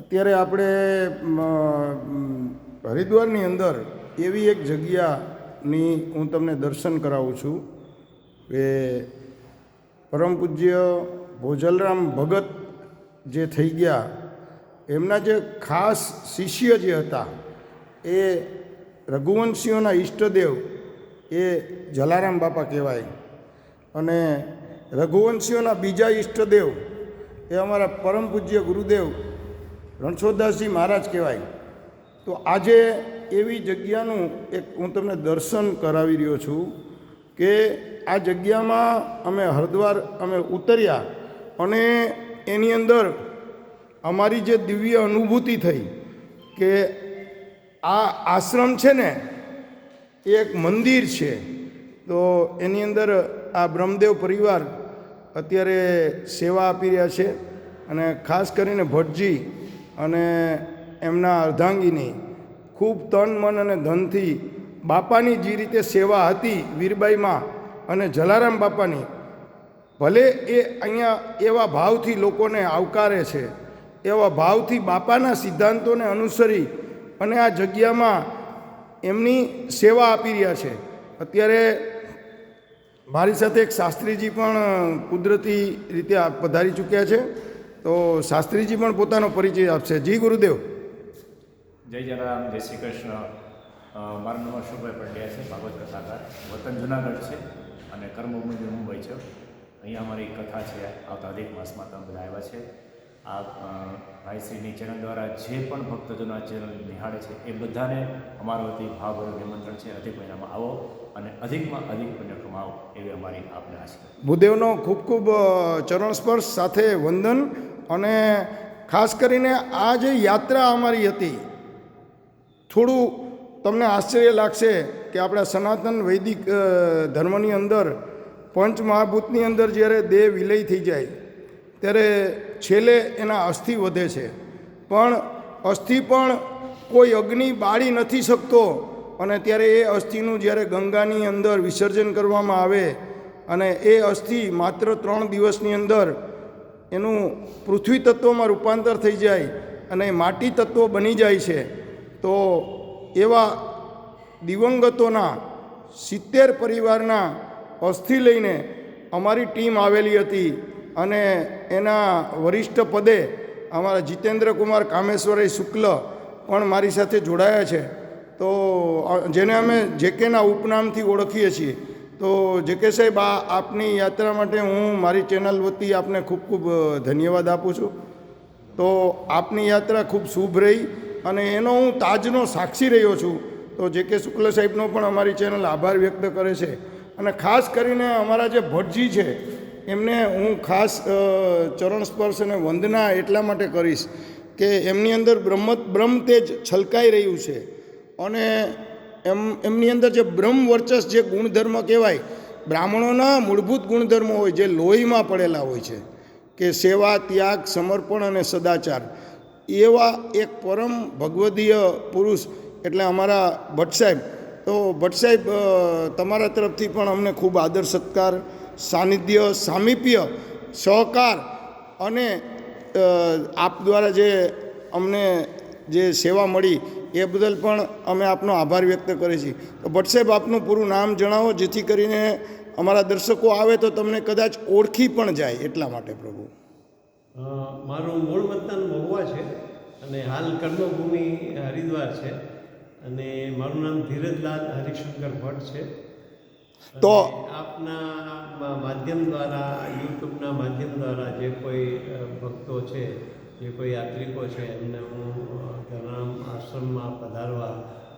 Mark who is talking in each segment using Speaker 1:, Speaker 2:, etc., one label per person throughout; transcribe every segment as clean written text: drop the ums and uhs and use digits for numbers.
Speaker 1: અત્યારે આપણે હરિદ્વારની અંદર એવી એક જગ્યાની હું તમને દર્શન કરાવું છું કે પરમ પૂજ્ય ભોજલરામ ભગત જે થઈ ગયા, એમના જે ખાસ શિષ્ય જે હતા એ રઘુવંશીઓના ઈષ્ટદેવ એ જલારામ બાપા કહેવાય, અને રઘુવંશીઓના બીજા ઈષ્ટદેવ એ અમારા પરમ પૂજ્ય ગુરુદેવ રણછોડદાસજી મહારાજ કહેવાય. તો આજે એવી જગ્યાનું એક હું તમને દર્શન કરાવી રહ્યો છું કે આ જગ્યામાં અમે હરિદ્વાર અમે ઉતર્યા અને એની અંદર અમારી જે દિવ્ય અનુભૂતિ થઈ કે આ આશ્રમ છે ને એ એક મંદિર છે. તો એની અંદર આ બ્રહ્મદેવ પરિવાર અત્યારે સેવા આપી રહ્યા છે, અને ખાસ કરીને ભટ્ટજી અને એમના અર્ધાંગીની ખૂબ તન મન અને ધનથી બાપાની જે રીતે સેવા હતી વીરબાઈમાં અને જલારામ બાપાની, ભલે એ અહીંયા એવા ભાવથી લોકોને આવકારે છે, એવા ભાવથી બાપાના સિદ્ધાંતોને અનુસરી અને આ જગ્યામાં એમની સેવા આપી રહ્યા છે. અત્યારે મારી સાથે એક શાસ્ત્રીજી પણ કુદરતી રીતે પધારી ચૂક્યા છે, તો શાસ્ત્રીજી પણ પોતાનો પરિચય આપશે. જી ગુરુદેવ.
Speaker 2: જય જલારામ, જય શ્રી કૃષ્ણ. મારું નામ અશોકભાઈ પંડ્યા છે, ભાગવત કથાકાર. વતન જુનાગઢ છે અને કર્મભૂમિ મુંબઈ છે. અહીંયા અમારી કથા છે, આવતા અધિક માસમાં તમે બધા આવ્યા છે. આ ભાઈશ્રીની ચેનલ દ્વારા જે પણ ભક્તજનો આ ચેનલ નિહાળે છે એ બધાને અમારા વતી ભાવભર્યું નિમંત્રણ છે. અધિક મહિનામાં આવો અને અધિકમાં અધિક પુણ્ય કમાવો એવી અમારી આપને આશા.
Speaker 1: ભૂદેવનો ખૂબ ખૂબ ચરણ સ્પર્શ સાથે વંદન. અને ખાસ કરીને આ જે યાત્રા અમારી હતી, થોડું તમને આશ્ચર્ય લાગશે કે આપણા સનાતન વૈદિક ધર્મની અંદર પંચમહાભૂતની અંદર જ્યારે દેહ વિલય થઈ જાય ત્યારે છેલ્લે એના અસ્થિ વધે છે, પણ અસ્થિ પણ કોઈ અગ્નિ બાળી નથી શકતો. અને ત્યારે એ અસ્થિનું જ્યારે ગંગાની અંદર વિસર્જન કરવામાં આવે અને એ અસ્થિ માત્ર 3 દિવસની અંદર એનું પૃથ્વી તત્વમાં રૂપાંતર થઈ જાય અને માટી તત્વ બની જાય છે. તો એવા દિવંગતોના 70 પરિવારના અસ્થિ લઈને અમારી ટીમ આવેલી હતી, અને એના વરિષ્ઠ પદે અમારા જીતેન્દ્રકુમાર કામેશ્વરી શુક્લ પણ મારી સાથે જોડાયા છે. તો જેને અમે જેકેના ઉપનામથી ઓળખીએ છીએ. તો જેકે સાહેબ, આપની યાત્રા માટે હું મારી ચેનલ વતી આપને ખૂબ ખૂબ ધન્યવાદ આપું છું. તો આપની યાત્રા ખૂબ શુભ રહી અને એનો હું તાજનો સાક્ષી રહ્યો છું. તો જેકે શુક્લ સાહેબનો પણ અમારી ચેનલ આભાર વ્યક્ત કરે છે. અને ખાસ કરીને અમારા જે ભટ્ટજી છે એમને હું ખાસ ચરણ સ્પર્શ અને વંદના એટલા માટે કરીશ કે એમની અંદર બ્રહ્મ તેજ છલકાઈ રહ્યું છે, અને એમની અંદર જે બ્રહ્મ વર્ચસ જે ગુણધર્મ કહેવાય, બ્રાહ્મણોના મૂળભૂત ગુણધર્મો હોય જે લોહીમાં પડેલા હોય છે કે સેવા, ત્યાગ, સમર્પણ અને સદાચાર, એવા એક પરમ ભગવદીય પુરુષ એટલે અમારા ભટ્ટ સાહેબ. તો ભટ્ટ સાહેબ, તમારા તરફથી પણ અમને ખૂબ આદર સત્કાર, સાનિધ્ય, સામીપ્ય, સહકાર અને આપ દ્વારા જે અમને જે સેવા મળી એ બદલ પણ અમે આપનો આભાર વ્યક્ત કરીએ છીએ. તો ભટ્ટ સાહેબ, આપનું પૂરું નામ જણાવો, જેથી કરીને અમારા દર્શકો આવે તો તમને કદાચ ઓળખી પણ જાય એટલા માટે. પ્રભુ,
Speaker 3: મારું મૂળ વતન મહુવા છે અને હાલ કર્મભૂમિ હરિદ્વાર છે, અને મારું નામ ધીરજલાલ હરિશંકર ભટ્ટ છે. તો આપના માધ્યમ દ્વારા, યુટ્યુબના માધ્યમ દ્વારા જે કોઈ ભક્તો છે, જે કોઈ યાત્રિકો છે, એમને હું જલારામ આશ્રમમાં પધારવા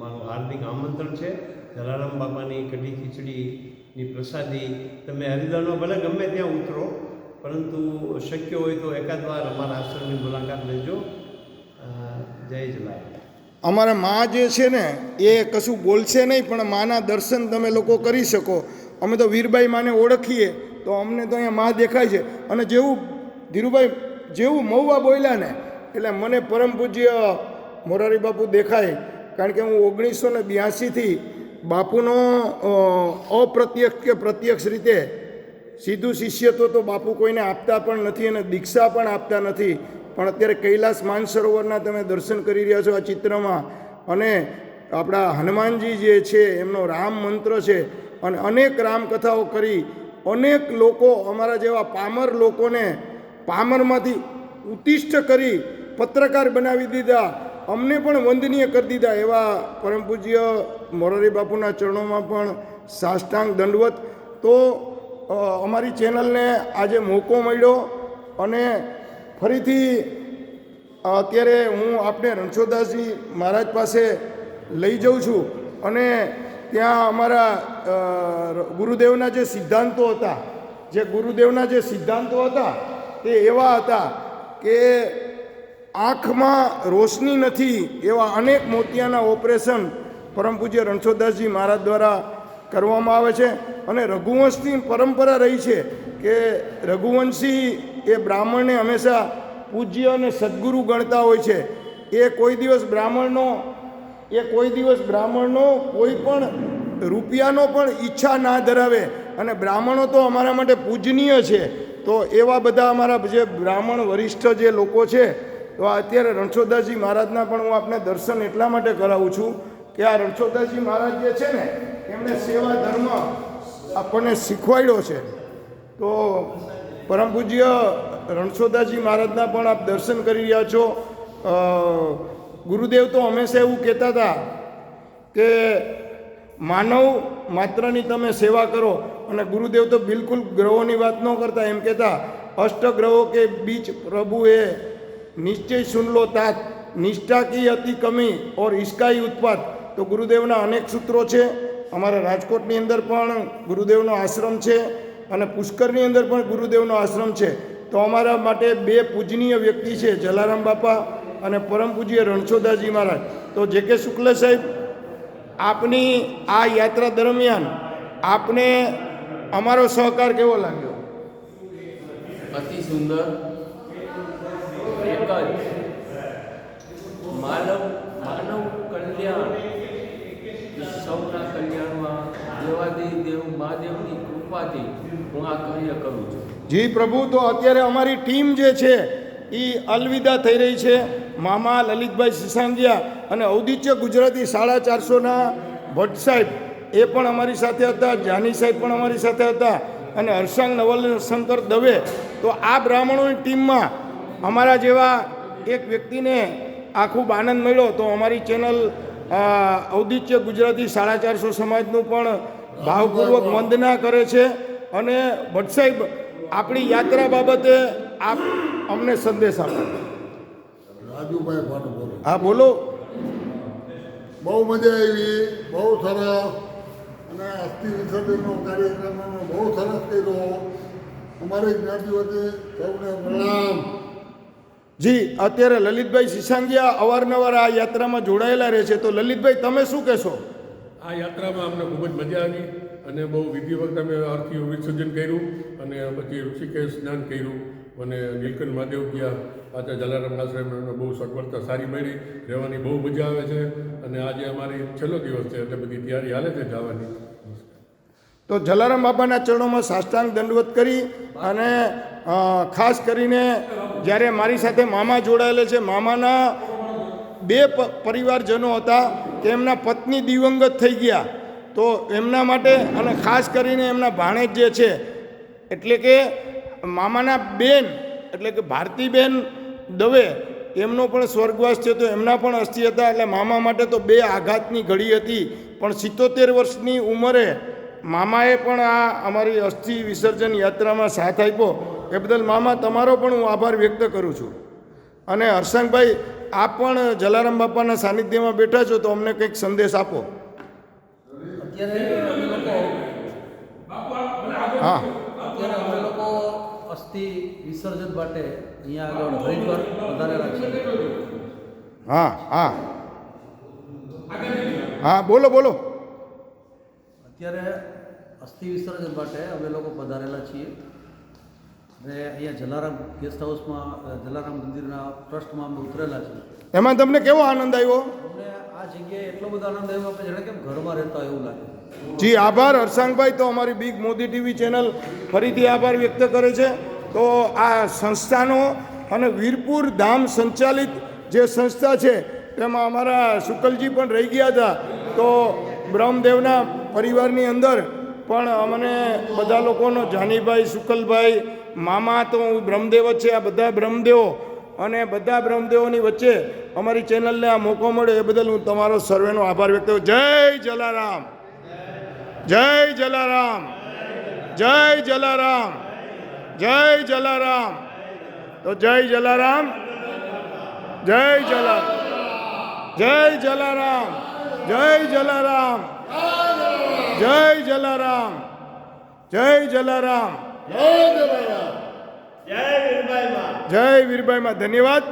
Speaker 3: મારું હાર્દિક આમંત્રણ છે. જલારામ બાપાની કઢી ખીચડીની પ્રસાદી તમે હરિદ્વારમાં ભલે ગમે ત્યાં ઉતરો, પરંતુ શક્ય હોય તો એકાદ વાર અમારા આશ્રમની મુલાકાત લેજો. જય જલારામ.
Speaker 1: અમારા મા જે છે ને એ કશું બોલશે નહીં, પણ માના દર્શન તમે લોકો કરી શકો. અમે તો વીરબાઈ માને ઓળખીએ તો અમને તો અહીંયા મા દેખાય છે. અને જેવું ધીરુભાઈ જેવું મહુવા બોલ્યા ને એટલે મને પરમ પૂજ્ય મોરારી બાપુ દેખાય, કારણ કે હું 1982થી બાપુનો અપ્રત્યક્ષ કે પ્રત્યક્ષ રીતે સીધું શિષ્યત્વ તો બાપુ કોઈને આપતા પણ નથી અને દીક્ષા પણ આપતા નથી. પણ અત્યારે કૈલાસ માનસરોવરના તમે દર્શન કરી રહ્યા છો આ ચિત્રમાં, અને આપણા હનુમાનજી જે છે એમનો રામ મંત્ર છે, અને અનેક રામકથાઓ કરી અનેક લોકો અમારા જેવા પામર લોકોને પામરમાંથી ઉત્તિષ્ઠ કરી પત્રકાર બનાવી દીધા, અમને પણ વંદનીય કરી દીધા. એવા પરમ પૂજ્ય મોરારી બાપુના ચરણોમાં પણ સાષ્ટાંગ દંડવત. તો અમારી ચેનલને આજે મોકો મળ્યો, અને ફરીથી અત્યારે હું આપણે રણછોડદાસજી મહારાજ પાસે લઈ જાઉં છું, અને ત્યાં અમારા ગુરુદેવના જે સિદ્ધાંતો હતા તે એવા હતા કે આંખમાં રોશની નથી એવા અનેક મોતિયાના ઓપરેશન પરમ પૂજ્ય રણછોડદાસજી મહારાજ દ્વારા કરવામાં આવે છે. અને રઘુવંશની પરંપરા રહી છે કે રઘુવંશી એ બ્રાહ્મણને હંમેશા પૂજ્ય અને સદ્ગુરુ ગણતા હોય છે. એ કોઈ દિવસ બ્રાહ્મણનો કોઈ પણ રૂપિયાનો પણ ઈચ્છા ના ધરાવે, અને બ્રાહ્મણો તો અમારા માટે પૂજનીય છે. તો એવા બધા અમારા જે બ્રાહ્મણ વરિષ્ઠ જે લોકો છે, તો અત્યારે રણછોડદાસજી મહારાજના પણ હું આપને દર્શન એટલા માટે કરાવું છું કે આ રણછોડદાસજી મહારાજ જે છે ને એમણે સેવા ધર્મ આપણને શીખવાડ્યો છે. તો પરમ પૂજ્ય રણછોડદાસજી મહારાજના પણ આપ દર્શન કરી રહ્યા છો. ગુરુદેવ તો હંમેશા એવું કહેતા હતા કે માનવ માત્રની તમે સેવા કરો, અને ગુરુદેવ તો બિલકુલ ગ્રહોની વાત ન કરતા, એમ કહેતા અષ્ટગ્રહો કે બીચ પ્રભુ એ નિશ્ચય સુન લો तात, નિષ્ઠા કી અતિ કમી ઓર ઇસ્કાઈ ઉત્પાદ. તો ગુરુદેવના અનેક સૂત્રો છે. અમારા રાજકોટની અંદર પણ ગુરુદેવનો આશ્રમ છે, અને પુષ્કરની અંદર પણ ગુરુદેવનો આશ્રમ છે. તો અમારા માટે બે પૂજનીય વ્યક્તિ છે, જલારામ બાપા અને પરમ પૂજ્ય રણછોડદાસજી મહારાજ. તો જે કે શુક્લ સાહેબ, આપની આ યાત્રા દરમિયાન આપને અમારો સહકાર કેવો લાગ્યો?
Speaker 4: અતિ સુંદર. એક જ માનવ કલ્યાણ, સૌના કલ્યાણમાં દેવાદિદેવ મહાદેવની કૃપાથી હું આ કાર્ય કરું છું.
Speaker 1: જી પ્રભુ. તો અત્યારે અમારી ટીમ જે છે એ અલવિદા થઈ રહી છે. મામા લલિતભાઈ સિસાંગિયા અને ઔદિત્ય ગુજરાતી 450ના ભટ્ટ સાહેબ એ પણ અમારી સાથે હતા, જાની સાહેબ પણ અમારી સાથે હતા, અને હર્ષાંગ નવલશંકર દવે. તો આ બ્રાહ્મણોની ટીમમાં અમારા જેવા એક વ્યક્તિને આ ખૂબ આનંદ મળ્યો. તો અમારી ચેનલ ઔદિત્ય ગુજરાતી 450 સમાજનું પણ ભાવપૂર્વક વંદના કરે છે. અને ભટ્ટ સાહેબ, આપણી યાત્રા બાબતે આપ અમને સંદેશ આપો.
Speaker 5: રાજુભાઈ ભાટ બોલો.
Speaker 1: હા બોલો.
Speaker 5: બહુ મજા આવી, બહુ સરસ, અને અસ્થિ વિસર્જનનો કાર્યક્રમ બહુ સરસ કર્યો. અમારી જ્ઞાતિ વતી સૌને પ્રણામ.
Speaker 1: જી, અત્યારે લલિતભાઈ સિસાંગિયા અવારનવાર આ યાત્રામાં જોડાયેલા રહે છે. તો લલિતભાઈ, તમે શું કહેશો?
Speaker 6: આ યાત્રામાં અમને ખૂબ જ મજા આવી, અને બહુ વિધિવત અમે આરતીઓ વિસર્જન કર્યું, અને પછી ઋષિકેશ સ્નાન કર્યું, અને નીલકંઠ મહાદેવ ગયા. પાછા જલારામ આશ્રમને બહુ સગવડતા સારી મળી, રહેવાની બહુ મજા આવે છે. અને આજે અમારી છેલ્લો દિવસ છે, એટલે બધી તૈયારી હાલે છે જવાની.
Speaker 1: તો જલારામ બાપાના ચરણોમાં સાષ્ટાંગ દંડવત કરી, અને ખાસ કરીને જ્યારે મારી સાથે મામા જોડાયેલા છે, મામાના બે પરિવારજનો હતા કે એમના પત્ની દિવંગત થઈ ગયા. તો એમના માટે, અને ખાસ કરીને એમના ભાણેજ જે છે, એટલે કે મામાના બેન, એટલે કે ભારતીબેન દવે, એમનો પણ સ્વર્ગવાસ છે. તો એમના પણ અસ્થિ હતા. એટલે મામા માટે તો બે આઘાતની ઘડી હતી. પણ 77 વર્ષની ઉંમરે મામાએ પણ આ અમારી અસ્થિ વિસર્જન યાત્રામાં સાથ આપ્યો. એ બદલ મામા તમારો પણ હું આભાર વ્યક્ત કરું છું. અને હર્ષાંગભાઈ, આપ પણ જલારામ બાપાના સાનિધ્યમાં બેઠા છો, તો અમને કંઈક સંદેશ આપો. હા,
Speaker 7: અત્યારે અમે લોકો અસ્થિ વિસર્જન માટે અહીંયા આગળ હરિદ્વાર વધારેલા છે.
Speaker 1: હા હા હા, બોલો બોલો.
Speaker 7: અત્યારે અસ્થિ વિસર્જન માટે અમે લોકો પધારેલા છીએ, અને અહીંયા જલારામ ગેસ્ટ હાઉસમાં, જલારામ મંદિરના ટ્રસ્ટમાં અમે ઉતરેલા છીએ.
Speaker 1: એમાં તમને કેવો આનંદ આવ્યો?
Speaker 7: અમને આ જગ્યાએ એટલો બધો આનંદ આવ્યો કે જાણે કેમ ઘરમાં રહેતા એવું લાગે.
Speaker 1: જી આભાર હર્ષાંગભાઈ. તો અમારી બિગ મોદી ટીવી ચેનલ ફરીથી આભાર વ્યક્ત કરે છે. તો આ સંસ્થાનો અને વીરપુર ધામ સંચાલિત જે સંસ્થા છે તેમાં અમારા શુકલજી પણ રહી ગયા હતા. તો બ્રહ્મદેવના પરિવારની અંદર પણ અમને બધા લોકોનો જાનીભાઈ, શુકલભાઈ, મામા તો બ્રહ્મદેવ જ છે. આ બધા બ્રહ્મદેવો અને બધા બ્રહ્મદેવોની વચ્ચે અમારી ચેનલને આ મોકો મળ્યો એ બદલ હું તમારો સર્વેનો આભાર વ્યક્ત કરું. જય જલારામ, જય જલારામ, જય જલારામ, જય જલારામ. તો જય જલારામ, જય જલારામ, જય જલારામ, જય જલારામ, જય જલારામ, જય જલારામ, જય વીરભાઈમાં. ધન્યવાદ.